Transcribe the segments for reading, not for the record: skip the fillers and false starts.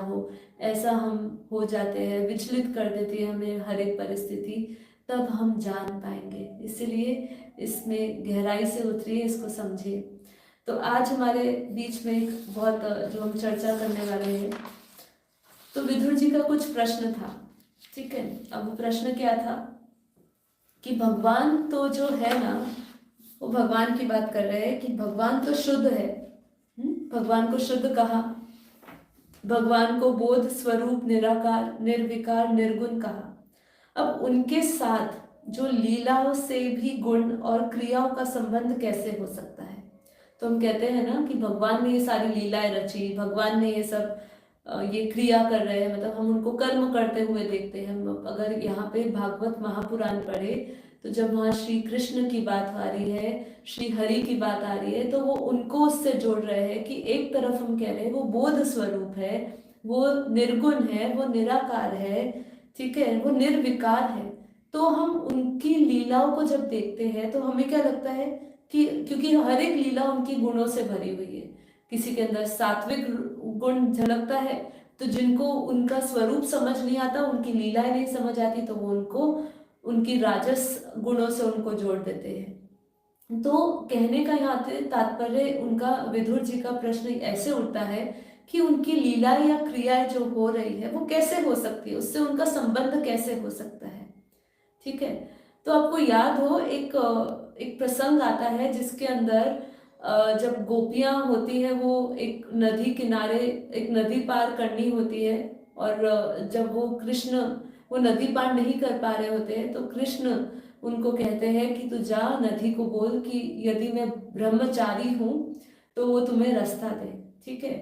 हो, ऐसा हम हो जाते हैं, विचलित कर देती है हमें हर एक परिस्थिति, तब हम जान पाएंगे। इसीलिए इसमें गहराई से उतरिए, इसको समझिए। तो आज हमारे बीच में एक बहुत जो हम चर्चा करने वाले हैं, तो विदुर जी का कुछ प्रश्न था, ठीक है। अब वो प्रश्न क्या था कि भगवान तो जो है ना, वो भगवान की बात कर रहे हैं कि भगवान तो शुद्ध है। भगवान को शुद्ध कहा, भगवान को बोध स्वरूप, निराकार, निर्विकार, निर्गुण कहा। अब उनके साथ जो लीलाओं से भी गुण और क्रियाओं का संबंध कैसे हो सकता है? तो हम कहते हैं ना कि भगवान ने ये सारी लीलाएं रची, भगवान ने ये सब ये क्रिया कर रहे हैं, मतलब हम उनको कर्म करते हुए देखते हैं। हम अगर यहाँ पे भागवत महापुराण पढ़े तो जब वहाँ श्री कृष्ण की बात आ रही है, श्री हरि की बात आ रही है, तो वो उनको उससे जोड़ रहे हैं कि एक तरफ हम कह रहे हैं वो बोध स्वरूप है, वो निर्गुण है, वो निराकार है, ठीक है, वो निर्विकार है। तो हम उनकी लीलाओं को जब देखते हैं तो हमें क्या लगता है कि क्योंकि हर एक लीला उनकी गुणों से भरी हुई है, किसी के अंदर सात्विक गुण झलकता है, तो जिनको उनका स्वरूप समझ नहीं आता, उनकी लीलाएं नहीं समझ आती, तो वो उनको उनकी राजस गुणों से उनको जोड़ देते हैं। तो कहने का यहाँ पे तात्पर्य उनका, विदुर जी का प्रश्न ऐसे उठता है कि उनकी लीला या क्रियाएं जो हो रही है वो कैसे हो सकती है, उससे उनका संबंध कैसे हो सकता है, ठीक है। तो आपको याद हो एक एक प्रसंग आता है जिसके अंदर जब गोपियां होती है, वो एक नदी किनारे, एक नदी पार करनी होती है, और जब वो कृष्ण वो नदी पार नहीं कर पा रहे होते हैं, तो कृष्ण उनको कहते हैं कि तू जा नदी को बोल कि यदि मैं ब्रह्मचारी हूँ तो वो तुम्हें रास्ता दे, ठीक है।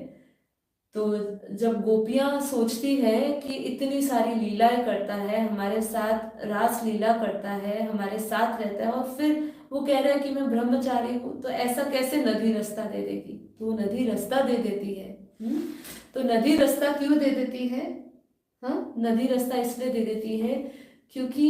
तो जब गोपियां सोचती है कि इतनी सारी लीलाएं करता है, हमारे साथ रास लीला करता है, हमारे साथ रहता है, और फिर वो कह रहा है कि मैं ब्रह्मचारी हूँ, तो ऐसा कैसे नदी रास्ता दे देगी? तो वो नदी रास्ता दे देती है। तो नदी रास्ता क्यों दे देती है? हाँ, नदी रास्ता इसलिए दे देती है क्योंकि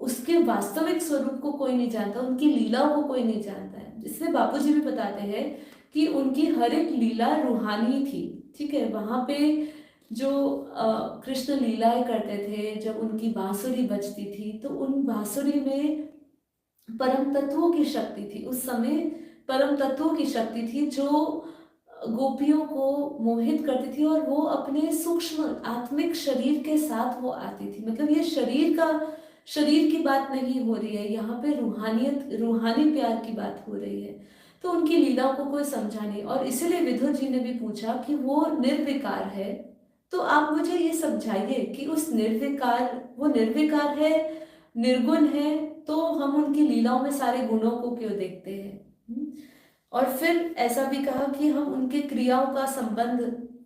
उसके वास्तविक स्वरूप को कोई नहीं जानता, उनकी लीलाओं को कोई नहीं जानता है। इसलिए बापूजी भी बताते हैं कि उनकी हर एक लीला रूहानी थी, ठीक है। वहां पे जो कृष्ण लीलाएं करते थे, जब उनकी बांसुरी बजती थी, तो उन बांसुरी में परम तत्वों की शक्ति थी। उस समय परम तत्वों की शक्ति थी जो गोपियों को मोहित करती थी, और वो अपने सूक्ष्म आत्मिक शरीर के साथ वो आती थी। मतलब ये शरीर की बात नहीं हो रही है यहाँ पे, रूहानियत, रूहानी प्यार की बात हो रही है। तो उनकी लीलाओं को कोई समझा नहीं, और इसीलिए विदुर जी ने भी पूछा कि वो निर्विकार है, तो आप मुझे ये समझाइए कि उस वो निर्विकार है, निर्गुण है, तो हम उनकी लीलाओं में सारे गुणों को क्यों देखते हैं? और फिर ऐसा भी कहा कि हम उनके क्रियाओं का संबंध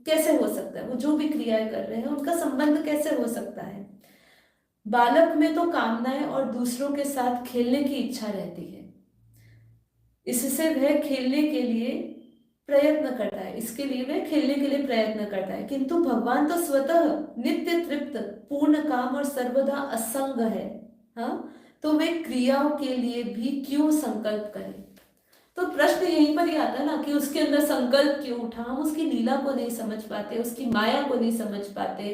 कैसे हो सकता है, वो जो भी क्रियाएं कर रहे हैं उनका संबंध कैसे हो सकता है? बालक में तो कामनाएं और दूसरों के साथ खेलने की इच्छा रहती है, इससे वह खेलने के लिए प्रयत्न करता है, इसके लिए वह खेलने के लिए प्रयत्न करता है, किंतु भगवान तो स्वतः नित्य तृप्त, पूर्ण काम और सर्वदा असंग है। हाँ, तो वे क्रियाओं के लिए भी क्यों संकल्प करें? तो प्रश्न यहीं पर ही आता है ना कि उसके अंदर संकल्प क्यों उठा? हम उसकी लीला को नहीं समझ पाते, उसकी माया को नहीं समझ पाते,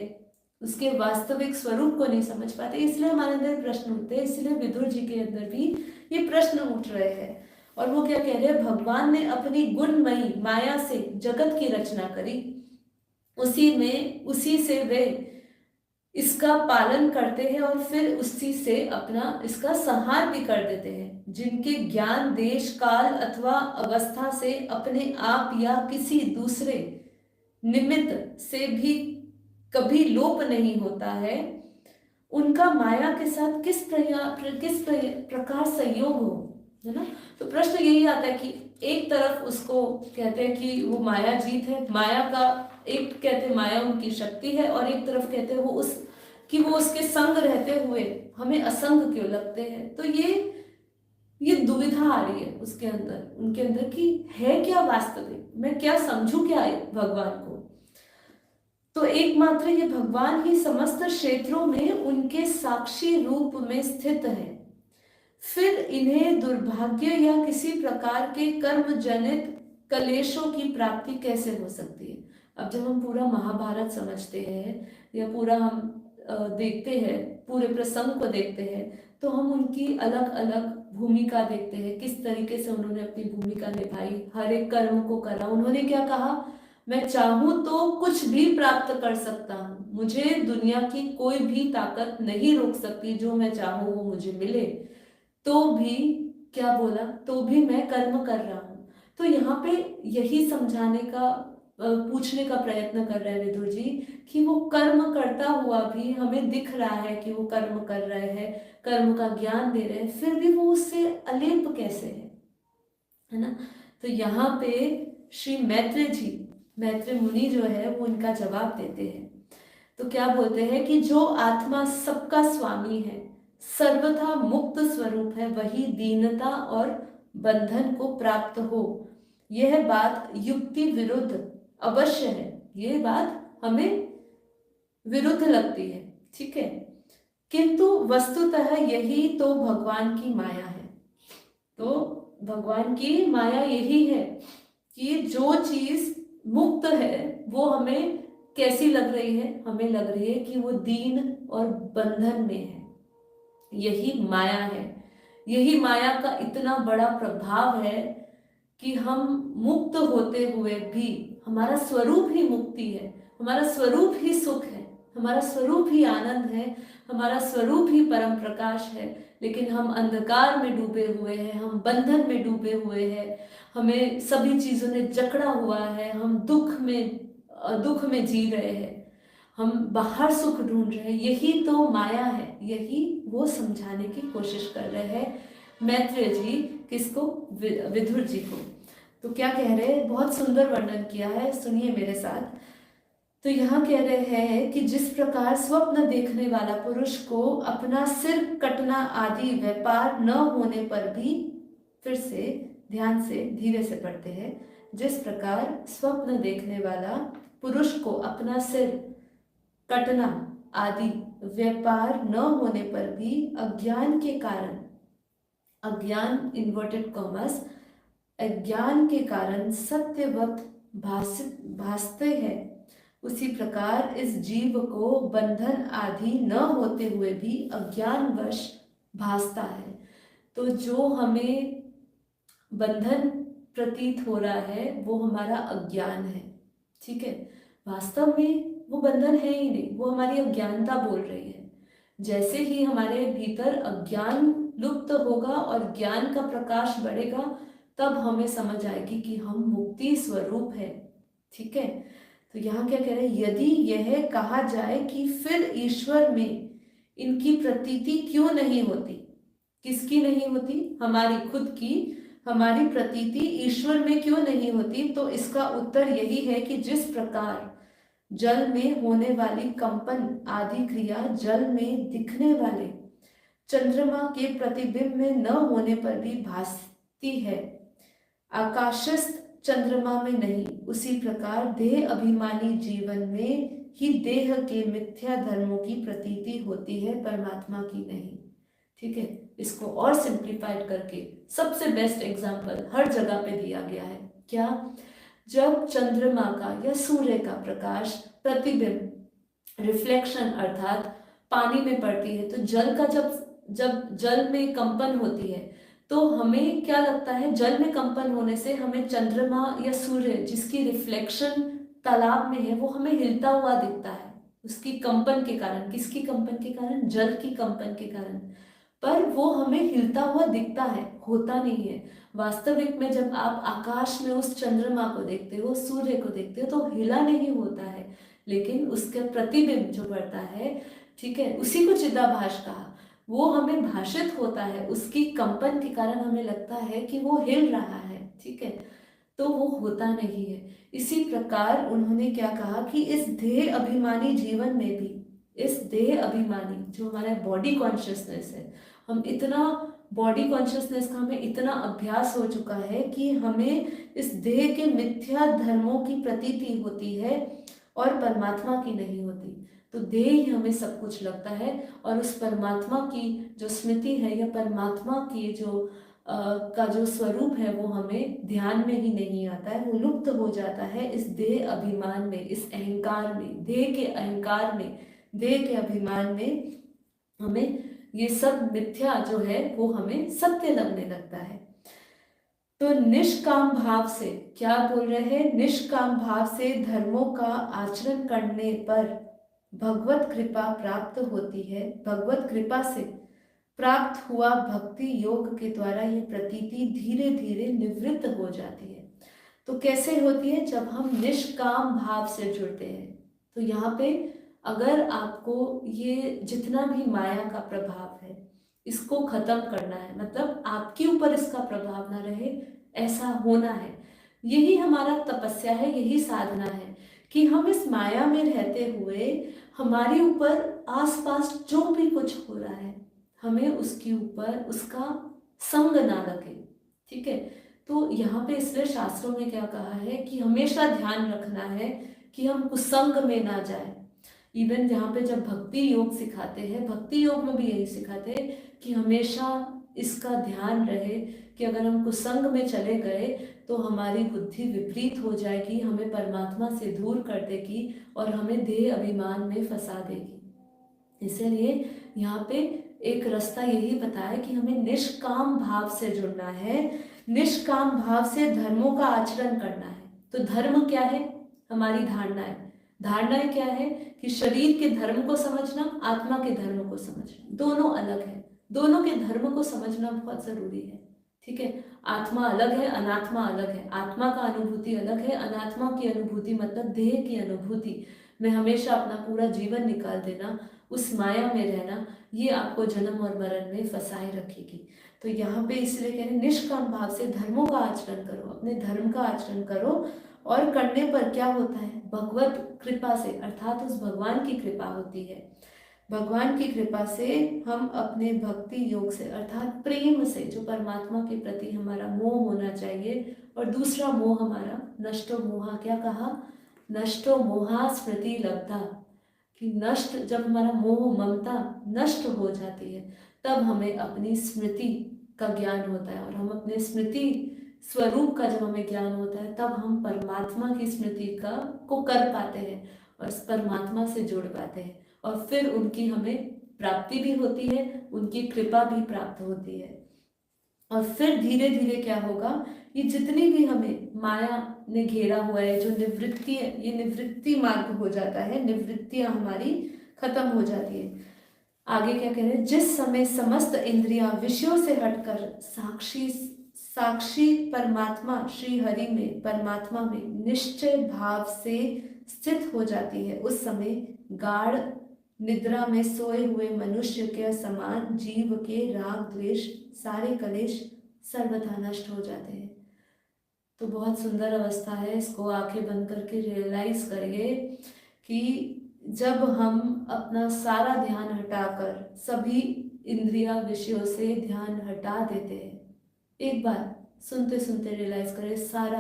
उसके वास्तविक स्वरूप को नहीं समझ पाते, इसलिए हमारे अंदर प्रश्न उठते हैं। इसलिए विदुर जी के अंदर भी ये प्रश्न उठ रहे हैं। और वो क्या कह रहे हैं? भगवान ने अपनी गुणमयी माया से जगत की रचना करी, उसी से वे इसका पालन करते हैं, और फिर उसी से अपना इसका संहार भी कर देते हैं। जिनके ज्ञान देश काल अथवा अवस्था से अपने आप या किसी दूसरे निमित्त से भी कभी लोप नहीं होता है, उनका माया के साथ किस प्रकार संयोग हो, है ना। तो प्रश्न यही आता है कि एक तरफ उसको कहते हैं कि वो माया जीत है, माया का एक कहते हैं माया उनकी शक्ति है, और एक तरफ कहते हैं वो उसके संग रहते हुए हमें असंग क्यों लगते हैं। तो ये दुविधा आ रही है उसके अंदर, उनके अंदर कि है क्या वास्तविक, मैं क्या समझूं क्या भगवान को। तो एकमात्र ये भगवान ही समस्त क्षेत्रों में उनके साक्षी रूप में स्थित है, फिर इन्हें दुर्भाग्य या किसी प्रकार के कर्म जनित कलेशों की प्राप्ति कैसे हो सकती है? अब जब हम पूरा महाभारत समझते हैं या पूरा हम देखते हैं, पूरे प्रसंग को देखते हैं, तो हम उनकी अलग अलग भूमिका देखते हैं, किस तरीके से उन्होंने अपनी भूमिका निभाई, हर एक कर्म को करा। उन्होंने क्या कहा, मैं चाहूं तो कुछ भी प्राप्त कर सकता हूँ, मुझे दुनिया की कोई भी ताकत नहीं रोक सकती, जो मैं चाहूँ वो मुझे मिले। तो भी क्या बोला, तो भी मैं कर्म कर रहा हूँ। तो यहाँ पे यही समझाने का पूछने का प्रयत्न कर रहे हैं विदुर जी कि वो कर्म करता हुआ भी हमें दिख रहा है कि वो कर्म कर रहे हैं, कर्म का ज्ञान दे रहे हैं, फिर भी वो उससे अलेप कैसे है ना। तो यहाँ पे श्री मैत्री मुनि जो है वो इनका जवाब देते हैं। तो क्या बोलते हैं कि जो आत्मा सबका स्वामी है, सर्वथा मुक्त स्वरूप है, वही दीनता और बंधन को प्राप्त हो। यह बात युक्ति विरुद्ध अवश्य है, ये बात हमें विरुद्ध लगती है, ठीक है, किंतु वस्तुतः यही तो भगवान की माया है। तो भगवान की माया यही है कि जो चीज मुक्त है वो हमें कैसी लग रही है, हमें लग रही है कि वो दीन और बंधन में है। यही माया है, यही माया का इतना बड़ा प्रभाव है कि हम मुक्त होते हुए भी, हमारा स्वरूप ही मुक्ति है, हमारा स्वरूप ही सुख है, हमारा स्वरूप ही आनंद है, हमारा स्वरूप ही परम प्रकाश है, लेकिन हम अंधकार में डूबे हुए हैं, हम बंधन में डूबे हुए हैं, हमें सभी चीजों ने जकड़ा हुआ है, हम दुख में जी रहे हैं, हम बाहर सुख ढूंढ रहे हैं। यही तो माया है, यही वो समझाने की कोशिश कर रहे हैं मैत्रेय जी। किसको? विदुर जी को। तो क्या कह रहे हैं, बहुत सुंदर वर्णन किया है, सुनिए मेरे साथ। तो यहाँ कह रहे हैं कि जिस प्रकार स्वप्न देखने वाला पुरुष को अपना सिर कटना आदि व्यापार न होने पर भी, फिर से ध्यान से धीरे से पढ़ते हैं, जिस प्रकार स्वप्न देखने वाला पुरुष को अपना सिर कटना आदि व्यापार न होने पर भी अज्ञान के कारण, अज्ञान इन्वर्टेड कॉमर्स, अज्ञान के कारण सत्यवत भासते हैं, उसी प्रकार इस जीव को बंधन आदि न होते हुए भी अज्ञानवश भासता है। तो जो हमें बंधन प्रतीत हो रहा है वो हमारा अज्ञान है, ठीक है, वास्तव में वो बंधन है ही नहीं, वो हमारी अज्ञानता बोल रही है। जैसे ही हमारे भीतर अज्ञान लुप्त होगा और ज्ञान का प्रकाश बढ़ेगा, तब हमें समझ आएगी कि हम मुक्ति स्वरूप है, ठीक है। तो यहाँ क्या कह रहे हैं, यदि यह कहा जाए कि फिर ईश्वर में इनकी प्रतीति क्यों नहीं होती, किसकी नहीं होती, हमारी खुद की, हमारी प्रतीति ईश्वर में क्यों नहीं होती, तो इसका उत्तर यही है कि जिस प्रकार जल में होने वाली कंपन आदि क्रिया जल में दिखने वाले चंद्रमा के प्रतिबिंब में न होने पर भी भासती है, आकाशस्थ चंद्रमा में नहीं, उसी प्रकार देह अभिमानी जीवन में ही देह के मिथ्या धर्मों की प्रतीति होती है, परमात्मा की नहीं, ठीक है। इसको और सिंप्लीफाइड करके सबसे बेस्ट एग्जाम्पल हर जगह पे दिया गया है, क्या, जब चंद्रमा का या सूर्य का प्रकाश प्रतिबिंब रिफ्लेक्शन अर्थात पानी में पड़ती है, तो जल का जब जल में कंपन होती है तो हमें क्या लगता है, जल में कंपन होने से हमें चंद्रमा या सूर्य जिसकी रिफ्लेक्शन तालाब में है वो हमें हिलता हुआ दिखता है, उसकी कंपन के कारण। किसकी कंपन के कारण? जल की कंपन के कारण। पर वो हमें हिलता हुआ दिखता है, होता नहीं है। वास्तविक में जब आप आकाश में उस चंद्रमा को देखते हो, सूर्य को देखते हो, तो हिला नहीं होता है, लेकिन उसका प्रतिबिंब जो पड़ता है, ठीक है, उसी को चिदाभास कहा, वो हमें भाषित होता है, उसकी कंपन के कारण हमें लगता है कि वो हिल रहा है, ठीक है, तो वो होता नहीं है। इसी प्रकार उन्होंने क्या कहा कि इस देह अभिमानी जीवन में भी, इस देह अभिमानी जो हमारा बॉडी कॉन्शियसनेस है, हम इतना बॉडी कॉन्शियसनेस का हमें इतना अभ्यास हो चुका है कि हमें इस देह के मिथ्या धर्मों की प्रतीति होती है और परमात्मा की नहीं होती। तो देह ही हमें सब कुछ लगता है, और उस परमात्मा की जो स्मृति है या परमात्मा की जो का जो स्वरूप है वो हमें ध्यान में ही नहीं आता है, वो लुप्त हो जाता है इस देह अभिमान में, इस अहंकार में, देह के अहंकार में, देह के अभिमान में हमें ये सब मिथ्या जो है वो हमें सत्य लगने लगता है। तो निष्काम भाव से क्या बोल रहे हैं, निष्काम भाव से धर्मों का आचरण करने पर भगवत कृपा प्राप्त होती है। भगवत कृपा से प्राप्त हुआ भक्ति योग के द्वारा ये प्रतीति धीरे धीरे निवृत्त हो जाती है। तो कैसे होती है, जब हम निष्काम भाव से जुड़ते हैं। तो यहाँ पे अगर आपको ये जितना भी माया का प्रभाव है इसको खत्म करना है, मतलब आपके ऊपर इसका प्रभाव ना रहे, ऐसा होना है, यही हमारा तपस्या है, यही साधना है कि हम इस माया में रहते हुए हमारे ऊपर आसपास जो भी कुछ हो रहा है हमें उसके ऊपर उसका संग ना लगे। ठीक है, तो यहाँ पे इसलिए शास्त्रों में क्या कहा है कि हमेशा ध्यान रखना है कि हम कुसंग में ना जाए। इवन यहाँ पे जब भक्ति योग सिखाते हैं, भक्ति योग में भी यही सिखाते हैं कि हमेशा इसका ध्यान रहे कि अगर हम कुसंग में चले गए तो हमारी बुद्धि विपरीत हो जाएगी, हमें परमात्मा से दूर कर देगी और हमें देह अभिमान में फंसा देगी। इसीलिए यहाँ पे एक रास्ता यही बताया कि हमें निष्काम भाव से जुड़ना है, निष्काम भाव से धर्मों का आचरण करना है। तो धर्म क्या है, हमारी धारणाएं, धारणाएं क्या है कि शरीर के धर्म को समझना, आत्मा के धर्म को समझना, दोनों अलग है, दोनों के धर्म को समझना बहुत जरूरी है। ठीक है, आत्मा अलग है, अनात्मा अलग है, आत्मा का अनुभूति अलग है, अनात्मा की अनुभूति मतलब देह की अनुभूति में हमेशा अपना पूरा जीवन निकाल देना, उस माया में रहना, ये आपको जन्म और मरण में फंसाए रखेगी। तो यहाँ पे इसलिए कह रहे निष्काम भाव से धर्मों का आचरण करो, अपने धर्म का आचरण करो, और करने पर क्या होता है, भगवत कृपा से, अर्थात उस भगवान की कृपा होती है। भगवान की कृपा से हम अपने भक्ति योग से अर्थात प्रेम से, जो परमात्मा के प्रति हमारा मोह होना चाहिए, और दूसरा मोह हमारा नष्टो मोहा, क्या कहा, नष्टो मोहा स्मृति लब्धा, कि नष्ट, जब हमारा मोह ममता नष्ट हो जाती है तब हमें अपनी स्मृति का ज्ञान होता है, और हम अपने स्मृति स्वरूप का जब हमें ज्ञान होता है तब हम परमात्मा की स्मृति को कर पाते हैं और इस परमात्मा से जुड़ पाते हैं, और फिर उनकी हमें प्राप्ति भी होती है, उनकी कृपा भी प्राप्त होती है। और फिर धीरे धीरे क्या होगा, ये जितनी भी हमें माया ने घेरा हुआ है, जो निवृत्ति है, ये निवृत्ति मार्ग हो जाता है, निवृत्तियां हमारी खत्म हो जाती है। आगे क्या कह रहे हैं, जिस समय समस्त इंद्रियां विषयों से हटकर साक्षी साक्षी परमात्मा श्री हरि में, परमात्मा में निश्चय भाव से स्थित हो जाती है, उस समय गाढ़ निद्रा में सोए हुए मनुष्य के समान जीव के राग द्वेष सारे कलेश सर्वथा नष्ट हो जाते हैं। तो बहुत सुंदर अवस्था है, इसको आंखें बंद करके रियलाइज करिए कि जब हम अपना सारा ध्यान हटाकर सभी इंद्रिया विषयों से ध्यान हटा देते हैं, एक बार सुनते सुनते रियलाइज करें, सारा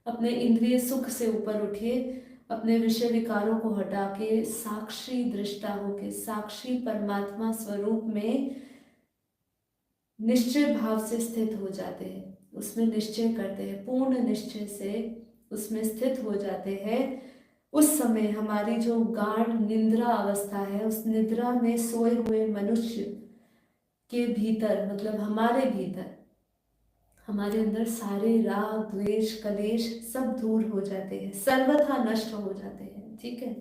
अपने इंद्रिय सुख से ऊपर उठिए, अपने विषय विकारों को हटा के साक्षी दृष्टा होके साक्षी परमात्मा स्वरूप में निश्चय भाव से स्थित हो जाते हैं, उसमें निश्चय करते हैं, पूर्ण निश्चय से उसमें स्थित हो जाते हैं। उस समय हमारी जो गाढ़ निद्रा अवस्था है, उस निद्रा में सोए हुए मनुष्य के भीतर, मतलब हमारे भीतर, हमारे अंदर सारे राग द्वेष कलेश सब दूर हो जाते हैं, सर्वथा नष्ट हो जाते हैं। ठीक है,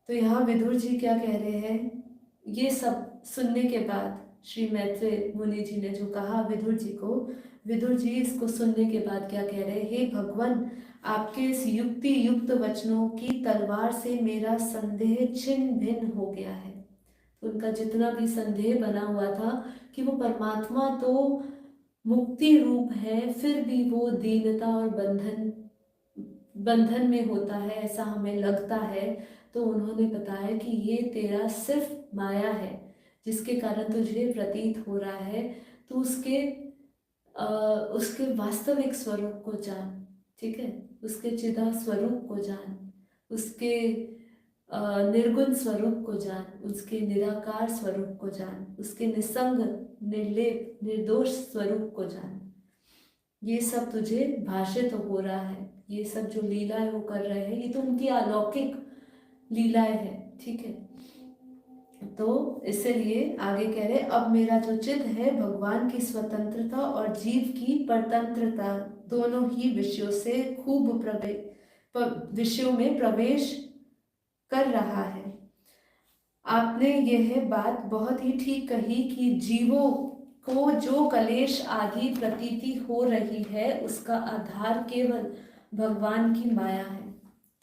तो यहाँ विदुर जी क्या कह रहे हैं, ये सब सुनने के बाद श्री मैत्रेय मुनि जी ने जो कहा विदुर जी को, विदुर जी इसको सुनने के बाद क्या कह रहे हैं, हे भगवान, आपके इस युक्ति युक्त वचनों की तलवार से मेरा संदेह छिन्न भिन्न हो गया है। तो उनका जितना भी संदेह बना हुआ था कि वो परमात्मा तो मुक्ति रूप है, फिर भी वो दीनता और बंधन में होता है, ऐसा हमें लगता है। तो उन्होंने बताया कि ये तेरा सिर्फ माया है, जिसके कारण तुझे प्रतीत हो रहा है, तो उसके वास्तविक स्वरूप को जान। ठीक है, उसके चिदा स्वरूप को जान, उसके निर्गुण स्वरूप को जान, उसके निराकार स्वरूप को जान, उसके निसंग, निर्लेप, निर्दोष स्वरूप को जान। ये सब तुझे भाषित हो रहा है, ये सब जो लीलाएं वो कर रहे हैं, ये तो उनकी अलौकिक लीलाएं हैं, ठीक है। तो इसलिए आगे कह रहे, अब मेरा जो चित्त है भगवान की स्वतंत्रता और जीव की परतंत्रता दोनों ही विषयों से खूब विषयों में प्रवेश कर रहा है। आपने यह बात बहुत ही ठीक कही कि जीवों को जो कलेश आदि प्रतीति हो रही है उसका आधार केवल भगवान की माया है।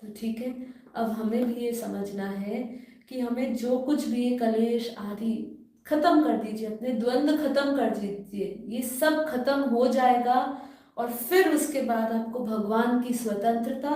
तो ठीक है, अब हमें भी ये समझना है कि हमें जो कुछ भी ये कलेश आदि खत्म कर दीजिए, अपने द्वंद्व खत्म कर दीजिए, ये सब खत्म हो जाएगा और फिर उसके बाद आपको भगवान की स्वतंत्रता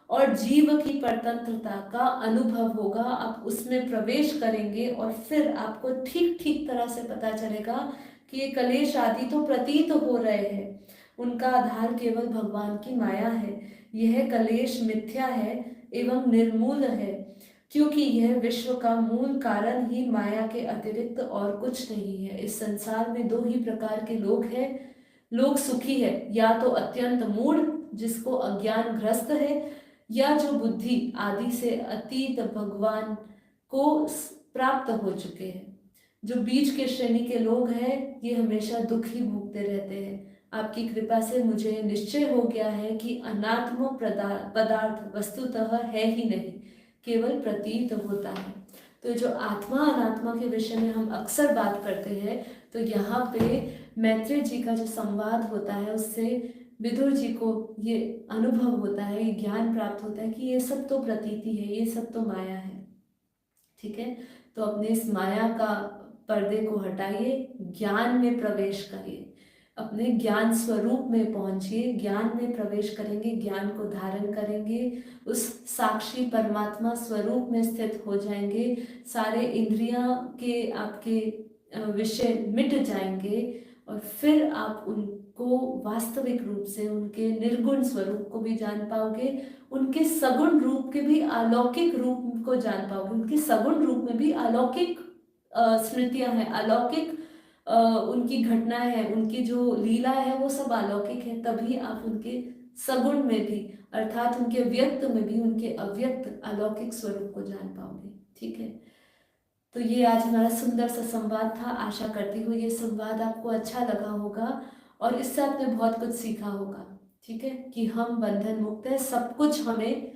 और जीव की परतंत्रता का अनुभव होगा। आप उसमें प्रवेश करेंगे और फिर आपको ठीक ठीक तरह से पता चलेगा कि ये कलेश आदि तो प्रतीत हो रहे हैं, उनका आधार केवल भगवान की माया है। यह कलेश मिथ्या है एवं निर्मूल है, क्योंकि यह विश्व का मूल कारण ही माया के अतिरिक्त और कुछ नहीं है। इस संसार में दो ही प्रकार के लोग हैं। लोग सुखी है, या तो अत्यंत मूढ़ जिसको अज्ञान ग्रस्त है, या जो बुद्धि आदि से अतीत भगवान को प्राप्त हो चुके हैं। जो बीच के श्रेणी के लोग हैं ये हमेशा दुख ही भोगते रहते हैं। आपकी कृपा से मुझे निश्चय हो गया है कि अनात्म पदार्थ वस्तुतः है ही नहीं, केवल प्रतीत होता है। तो जो आत्मा अनात्मा के विषय में हम अक्सर बात करते हैं, तो यहाँ पे मैत्रेय जी का जो संवाद होता है उससे विदुर जी को ये अनुभव होता है, ये ज्ञान प्राप्त होता है कि ये सब तो प्रतीति है, ये सब तो माया है, ठीक है। तो अपने इस माया का पर्दे को हटाइए, ज्ञान में प्रवेश करिए, अपने ज्ञान स्वरूप में पहुंचिए, ज्ञान में प्रवेश करेंगे, ज्ञान को धारण करेंगे, उस साक्षी परमात्मा स्वरूप में स्थित हो जाएंगे। सारे इंद्रियां के आपके विषय मिट जाएंगे और फिर आप उनको वास्तविक रूप से उनके निर्गुण स्वरूप को भी जान पाओगे, उनके सगुण रूप के भी अलौकिक रूप को जान पाओगे। उनके सगुण रूप में भी अलौकिक स्मृतियां हैं, अलौकिक उनकी घटनाएं हैं, उनकी जो लीला है वो सब अलौकिक है। तभी आप उनके सगुण में भी अर्थात उनके व्यक्त में भी उनके अव्यक्त अलौकिक स्वरूप को जान पाओगे, ठीक है। तो ये आज हमारा सुंदर सा संवाद था। आशा करती हूँ ये संवाद आपको अच्छा लगा होगा और इससे आपने बहुत कुछ सीखा होगा, ठीक है, कि हम बंधन मुक्त है। सब कुछ हमें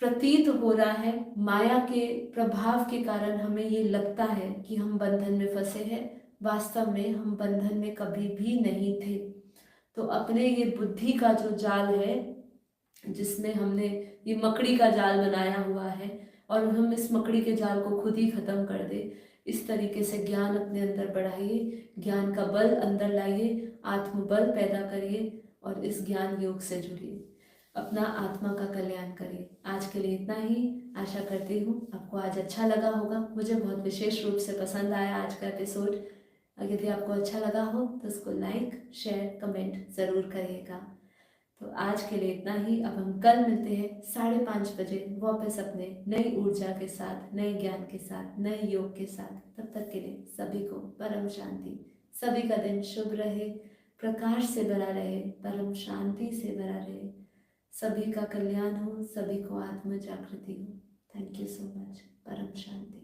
प्रतीत हो रहा है, माया के प्रभाव के कारण हमें ये लगता है कि हम बंधन में फंसे हैं, वास्तव में हम बंधन में कभी भी नहीं थे। तो अपने ये बुद्धि का जो जाल है जिसमें हमने ये मकड़ी का जाल बनाया हुआ है और हम इस मकड़ी के जाल को खुद ही खत्म कर दे, इस तरीके से ज्ञान अपने अंदर बढ़ाइए, ज्ञान का बल अंदर लाइए, आत्मबल पैदा करिए और इस ज्ञान योग से जुड़िए, अपना आत्मा का कल्याण करिए। आज के लिए इतना ही। आशा करती हूँ आपको आज अच्छा लगा होगा। मुझे बहुत विशेष रूप से पसंद आया आज का एपिसोड। अगर यदि आपको अच्छा लगा हो तो उसको लाइक, शेयर, कमेंट ज़रूर करिएगा। तो आज के लिए इतना ही। अब हम कल मिलते हैं 5:30 बजे वापस अपने नई ऊर्जा के साथ, नए ज्ञान के साथ, नए योग के साथ। तब तक के लिए सभी को परम शांति। सभी का दिन शुभ रहे, प्रकाश से भरा रहे, परम शांति से भरा रहे। सभी का कल्याण हो, सभी को आत्म जागृति हो। Thank you so much. परम शांति।